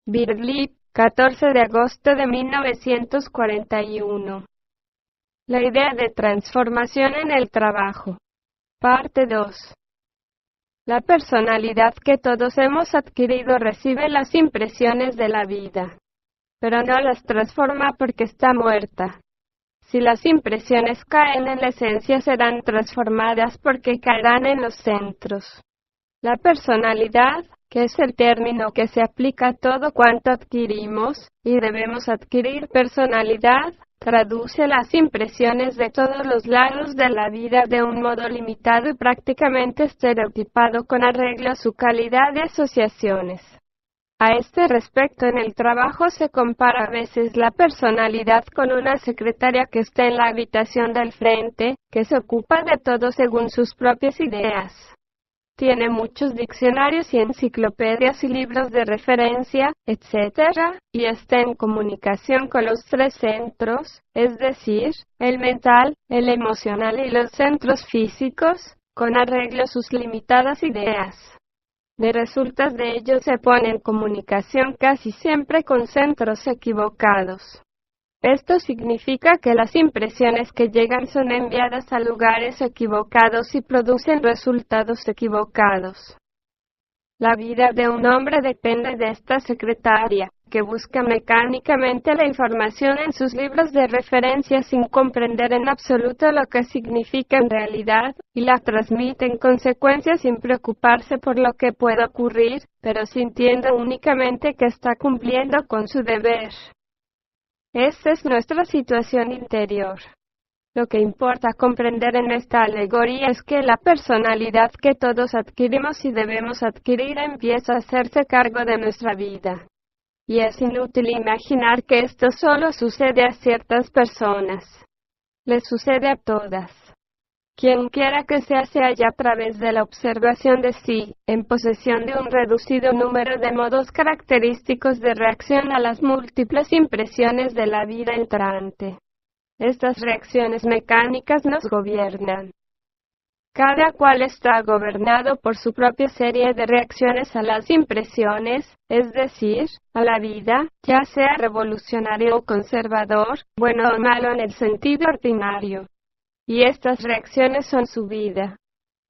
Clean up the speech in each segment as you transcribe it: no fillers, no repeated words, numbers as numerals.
Birlip, 14 de agosto de 1941. La idea de transformación en el trabajo. Parte 2. La personalidad que todos hemos adquirido recibe las impresiones de la vida, pero no las transforma porque está muerta. Si las impresiones caen en la esencia, serán transformadas porque caerán en los centros. La personalidad, que es el término que se aplica a todo cuanto adquirimos, y debemos adquirir personalidad, traduce las impresiones de todos los lados de la vida de un modo limitado y prácticamente estereotipado con arreglo a su calidad de asociaciones. A este respecto, en el trabajo se compara a veces la personalidad con una secretaria que está en la habitación del frente, que se ocupa de todo según sus propias ideas. Tiene muchos diccionarios y enciclopedias y libros de referencia, etc., y está en comunicación con los tres centros, es decir, el mental, el emocional y los centros físicos, con arreglo a sus limitadas ideas. De resultas de ello se pone en comunicación casi siempre con centros equivocados. Esto significa que las impresiones que llegan son enviadas a lugares equivocados y producen resultados equivocados. La vida de un hombre depende de esta secretaria, que busca mecánicamente la información en sus libros de referencia sin comprender en absoluto lo que significa en realidad, y la transmite en consecuencia sin preocuparse por lo que pueda ocurrir, pero sintiendo únicamente que está cumpliendo con su deber. Esta es nuestra situación interior. Lo que importa comprender en esta alegoría es que la personalidad que todos adquirimos y debemos adquirir empieza a hacerse cargo de nuestra vida. Y es inútil imaginar que esto solo sucede a ciertas personas. Les sucede a todas. Quien quiera que sea se halla a través de la observación de sí, en posesión de un reducido número de modos característicos de reacción a las múltiples impresiones de la vida entrante. Estas reacciones mecánicas nos gobiernan. Cada cual está gobernado por su propia serie de reacciones a las impresiones, es decir, a la vida, ya sea revolucionario o conservador, bueno o malo en el sentido ordinario. Y estas reacciones son su vida.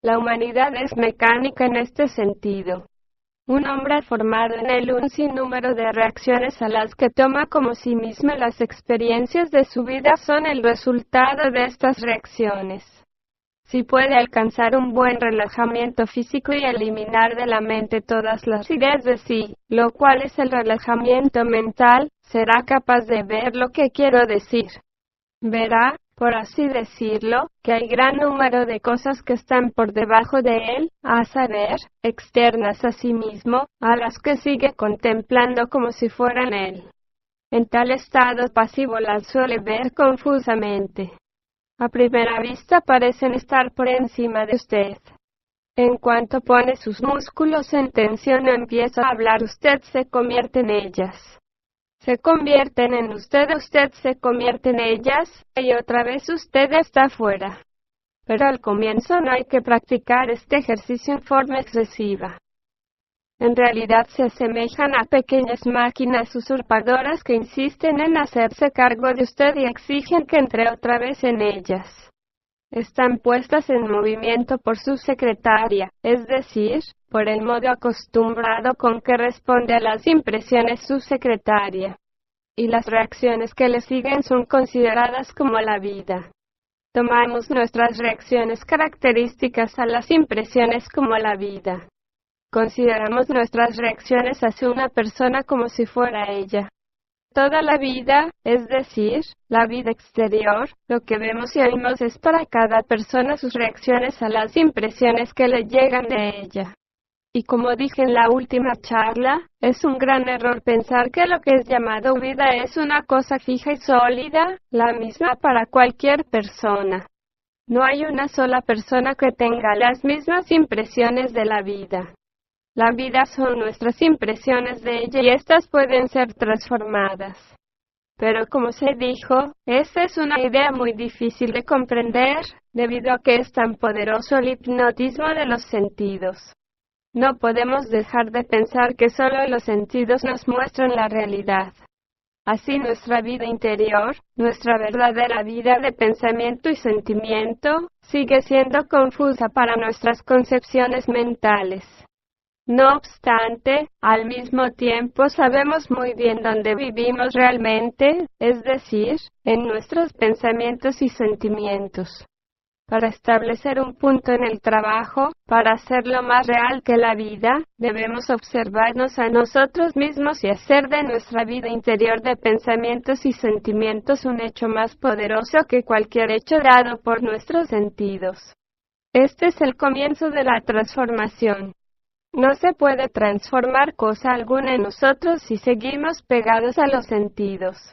La humanidad es mecánica en este sentido. Un hombre ha formado en él un sinnúmero de reacciones a las que toma como sí mismo. Las experiencias de su vida son el resultado de estas reacciones. Si puede alcanzar un buen relajamiento físico y eliminar de la mente todas las ideas de sí, lo cual es el relajamiento mental, será capaz de ver lo que quiero decir. Verá, por así decirlo, que hay gran número de cosas que están por debajo de él, a saber, externas a sí mismo, a las que sigue contemplando como si fueran él. En tal estado pasivo las suele ver confusamente. A primera vista parecen estar por encima de usted. En cuanto pone sus músculos en tensión o empieza a hablar, usted se convierte en ellas. Se convierten en usted se convierte en ellas, y otra vez usted está fuera. Pero al comienzo no hay que practicar este ejercicio en forma excesiva. En realidad se asemejan a pequeñas máquinas usurpadoras que insisten en hacerse cargo de usted y exigen que entre otra vez en ellas. Están puestas en movimiento por su secretaria, es decir, por el modo acostumbrado con que responde a las impresiones su secretaria. Y las reacciones que le siguen son consideradas como la vida. Tomamos nuestras reacciones características a las impresiones como la vida. Consideramos nuestras reacciones hacia una persona como si fuera ella. Toda la vida, es decir, la vida exterior, lo que vemos y oímos es para cada persona sus reacciones a las impresiones que le llegan de ella. Y como dije en la última charla, es un gran error pensar que lo que es llamado vida es una cosa fija y sólida, la misma para cualquier persona. No hay una sola persona que tenga las mismas impresiones de la vida. La vida son nuestras impresiones de ella y estas pueden ser transformadas. Pero como se dijo, esta es una idea muy difícil de comprender, debido a que es tan poderoso el hipnotismo de los sentidos. No podemos dejar de pensar que solo los sentidos nos muestran la realidad. Así nuestra vida interior, nuestra verdadera vida de pensamiento y sentimiento, sigue siendo confusa para nuestras concepciones mentales. No obstante, al mismo tiempo sabemos muy bien dónde vivimos realmente, es decir, en nuestros pensamientos y sentimientos. Para establecer un punto en el trabajo, para hacerlo más real que la vida, debemos observarnos a nosotros mismos y hacer de nuestra vida interior de pensamientos y sentimientos un hecho más poderoso que cualquier hecho dado por nuestros sentidos. Este es el comienzo de la transformación. No se puede transformar cosa alguna en nosotros si seguimos pegados a los sentidos.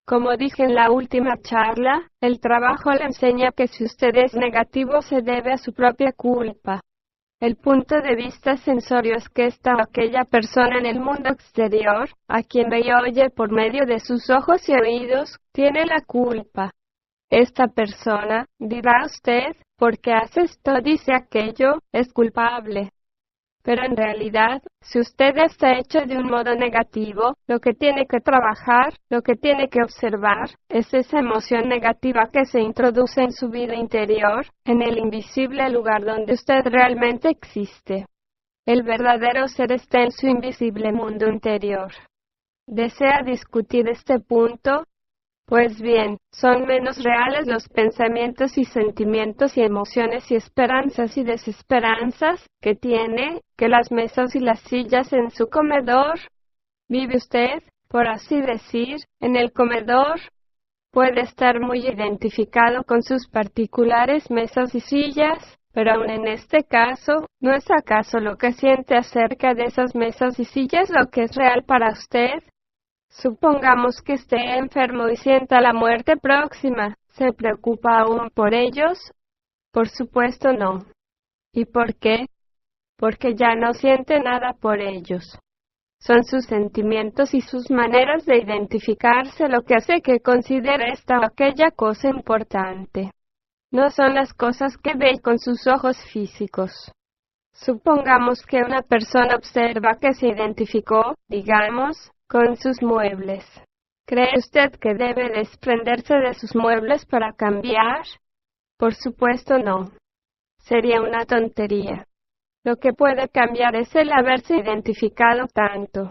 Como dije en la última charla, el trabajo le enseña que si usted es negativo se debe a su propia culpa. El punto de vista sensorio es que esta o aquella persona en el mundo exterior, a quien ve y oye por medio de sus ojos y oídos, tiene la culpa. Esta persona, dirá usted, porque hace esto, dice aquello, es culpable. Pero en realidad, si usted está hecho de un modo negativo, lo que tiene que trabajar, lo que tiene que observar, es esa emoción negativa que se introduce en su vida interior, en el invisible lugar donde usted realmente existe. El verdadero ser está en su invisible mundo interior. ¿Desea discutir este punto? Pues bien, son menos reales los pensamientos y sentimientos y emociones y esperanzas y desesperanzas que tiene que las mesas y las sillas en su comedor. ¿Vive usted, por así decir, en el comedor? Puede estar muy identificado con sus particulares mesas y sillas, pero aun en este caso, ¿no es acaso lo que siente acerca de esas mesas y sillas lo que es real para usted? Supongamos que esté enfermo y sienta la muerte próxima. ¿Se preocupa aún por ellos? Por supuesto no. ¿Y por qué? Porque ya no siente nada por ellos. Son sus sentimientos y sus maneras de identificarse lo que hace que considere esta o aquella cosa importante. No son las cosas que ve con sus ojos físicos. Supongamos que una persona observa que se identificó, digamos, con sus muebles. ¿Cree usted que debe desprenderse de sus muebles para cambiar? Por supuesto no. Sería una tontería. Lo que puede cambiar es el haberse identificado tanto.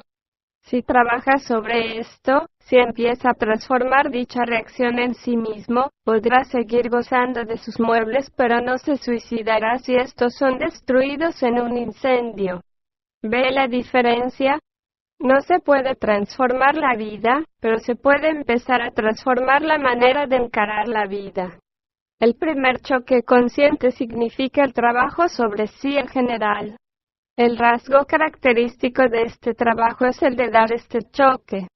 Si trabaja sobre esto, si empieza a transformar dicha reacción en sí mismo, podrá seguir gozando de sus muebles, pero no se suicidará si estos son destruidos en un incendio. ¿Ve la diferencia? No se puede transformar la vida, pero se puede empezar a transformar la manera de encarar la vida. El primer choque consciente significa el trabajo sobre sí en general. El rasgo característico de este trabajo es el de dar este choque.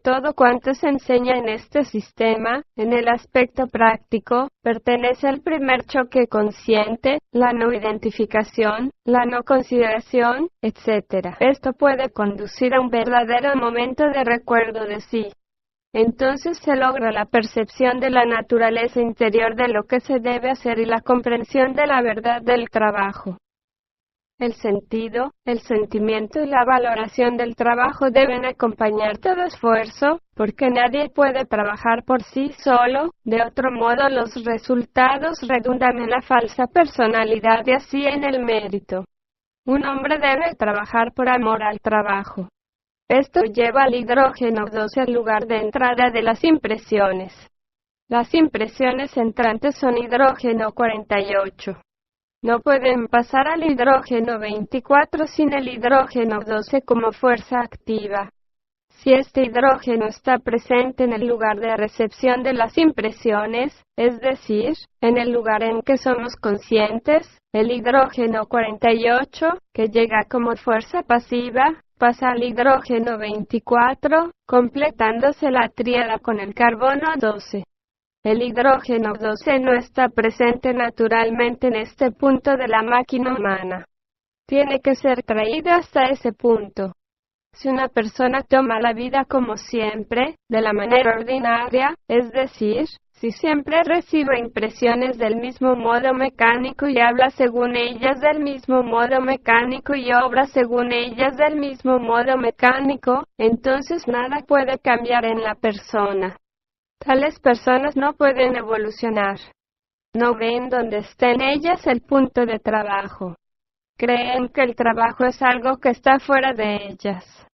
Todo cuanto se enseña en este sistema, en el aspecto práctico, pertenece al primer choque consciente, la no identificación, la no consideración, etc. Esto puede conducir a un verdadero momento de recuerdo de sí. Entonces se logra la percepción de la naturaleza interior de lo que se debe hacer y la comprensión de la verdad del trabajo. El sentido, el sentimiento y la valoración del trabajo deben acompañar todo esfuerzo, porque nadie puede trabajar por sí solo, de otro modo los resultados redundan en la falsa personalidad y así en el mérito. Un hombre debe trabajar por amor al trabajo. Esto lleva al hidrógeno 12 al lugar de entrada de las impresiones. Las impresiones entrantes son hidrógeno 48. No pueden pasar al hidrógeno 24 sin el hidrógeno 12 como fuerza activa. Si este hidrógeno está presente en el lugar de recepción de las impresiones, es decir, en el lugar en que somos conscientes, el hidrógeno 48, que llega como fuerza pasiva, pasa al hidrógeno 24, completándose la tríada con el carbono 12. El hidrógeno 12 no está presente naturalmente en este punto de la máquina humana. Tiene que ser traído hasta ese punto. Si una persona toma la vida como siempre, de la manera ordinaria, es decir, Si siempre recibe impresiones del mismo modo mecánico y habla según ellas del mismo modo mecánico y obra según ellas del mismo modo mecánico, entonces nada puede cambiar en la persona. Tales personas no pueden evolucionar. No ven donde está en ellas el punto de trabajo. Creen que el trabajo es algo que está fuera de ellas.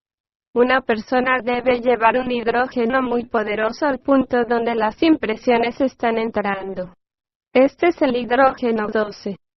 Una persona debe llevar un hidrógeno muy poderoso al punto donde las impresiones están entrando. Este es el hidrógeno 12.